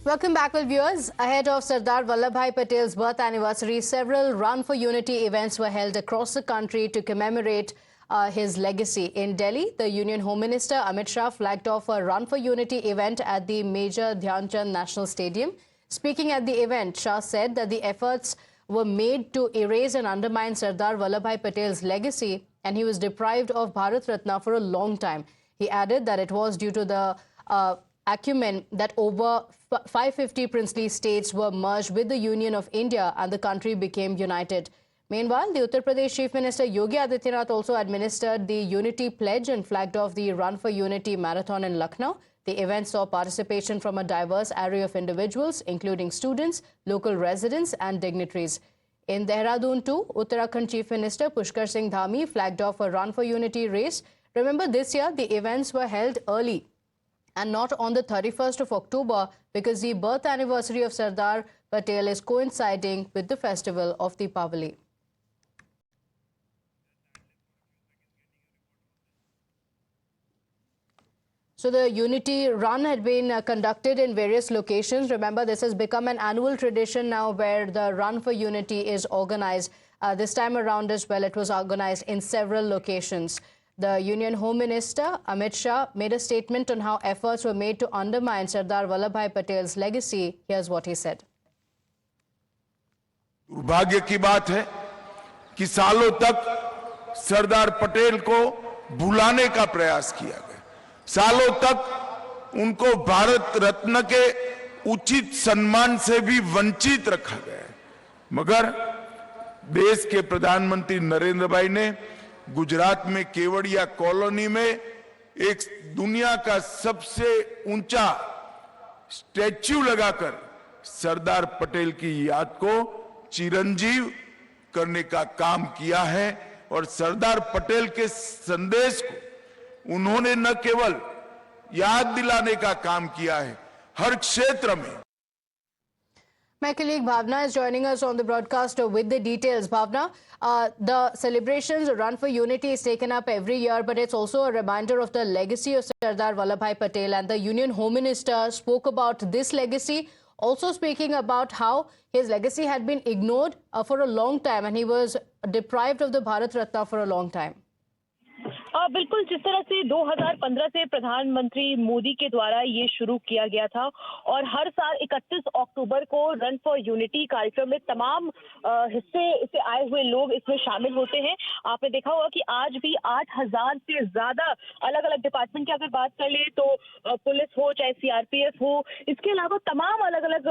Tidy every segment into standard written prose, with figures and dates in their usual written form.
Welcome back, well, viewers. Ahead of Sardar Vallabhbhai Patel's birth anniversary, several Run for Unity events were held across the country to commemorate his legacy. In Delhi, the Union Home Minister Amit Shah flagged off a Run for Unity event at the Major Dhyan Chand National Stadium. Speaking at the event, Shah said that the efforts were made to erase and undermine Sardar Vallabhbhai Patel's legacy, and he was deprived of Bharat Ratna for a long time. He added that it was due to the acumen that over 550 princely states were merged with the Union of India and the country became united. Meanwhile, the Uttar Pradesh Chief Minister Yogi Adityanath also administered the Unity Pledge and flagged off the Run for Unity Marathon in Lucknow. The event saw participation from a diverse array of individuals, including students, local residents and dignitaries. In Dehradun too, Uttarakhand Chief Minister Pushkar Singh Dhami flagged off a Run for Unity race. Remember, this year the events were held early and not on the 31st of October because the birth anniversary of Sardar Patel is coinciding with the festival of Deepavali. So the Unity Run had been conducted in various locations. Remember, this has become an annual tradition now where the Run for Unity is organized. This time around as well, it was organized in several locations. The Union Home Minister Amit Shah made a statement on how efforts were made to undermine Sardar Vallabhbhai Patel's legacy. Here's what he said. दुर्भाग्य की बात है कि सालों तक सरदार पटेल को भुलाने का प्रयास किया गया। सालों तक उनको भारत रत्न के उचित सम्मान से भी वंचित रखा गया है। मगर देश के प्रधानमंत्री नरेंद्र भाई ने गुजरात में केवड़िया कॉलोनी में एक दुनिया का सबसे ऊंचा स्टैच्यू लगाकर सरदार पटेल की याद को चिरंजीव करने का काम किया है और सरदार पटेल के संदेश को उन्होंने न केवल याद दिलाने का काम किया है, हर क्षेत्र में। My colleague Bhavna is joining us on the broadcast with the details. Bhavna, the celebrations Run for Unity is taken up every year, but it's also a reminder of the legacy of Sardar Vallabhbhai Patel. And the Union Home Minister spoke about this legacy, also speaking about how his legacy had been ignored for a long time and he was deprived of the Bharat Ratna for a long time. बिल्कुल, जिस तरह से 2015 से प्रधानमंत्री मोदी के द्वारा ये शुरू किया गया था और हर साल 31 अक्टूबर को रन फॉर यूनिटी कार्यक्रम में तमाम हिस्से से आए हुए लोग इसमें शामिल होते हैं। आपने देखा होगा कि आज भी 8000 से ज्यादा अलग अलग डिपार्टमेंट की अगर बात कर ले तो पुलिस हो चाहे सीआरपीएफ हो, इसके अलावा तमाम अलग अलग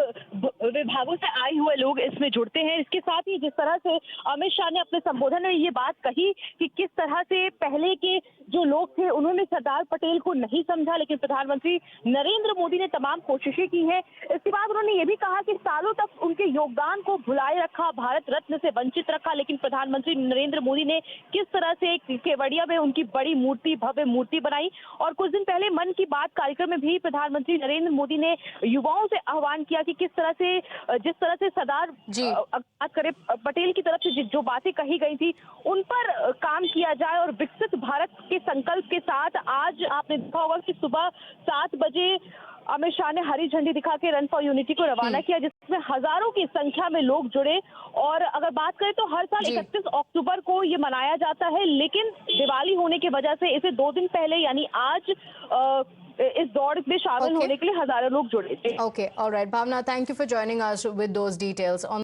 विभागों से आए हुए लोग इसमें जुड़ते हैं। इसके साथ ही जिस तरह से अमित शाह ने अपने संबोधन में ये बात कही कि किस तरह से पहले के जो लोग थे उन्होंने सरदार पटेल को नहीं समझा, लेकिन प्रधानमंत्री नरेंद्र मोदी ने तमाम कोशिशें की हैं। इसके बाद उन्होंने ये भी कहा कि सालों तक उनके योगदान को भुलाए रखा, भारत रत्न से वंचित रखा, लेकिन प्रधानमंत्री नरेंद्र मोदी ने किस तरह से केवड़िया में उनकी बड़ी मूर्ति, भव्य मूर्ति बनाई। और कुछ दिन पहले मन की बात कार्यक्रम में भी प्रधानमंत्री नरेंद्र मोदी ने युवाओं से आह्वान किया कि किस तरह से जिस तरह से सरदार बात करें पटेल की तरफ से जो बातें कही गई थी उन पर काम किया जाए और विकसित भारत के संकल्प के साथ आज आपने देखा होगा कि सुबह 7 बजे अमित शाह ने हरी झंडी दिखा के रन फॉर यूनिटी को रवाना किया, जिसमें हजारों की संख्या में लोग जुड़े। और अगर बात करें तो हर साल 31 अक्टूबर को ये मनाया जाता है, लेकिन दिवाली होने की वजह से इसे 2 दिन पहले यानी आज इस दौड़ में शामिल होने के लिए हजारों लोग जुड़े थे। Okay, all right, Bhavna, thank you for joining us with those details on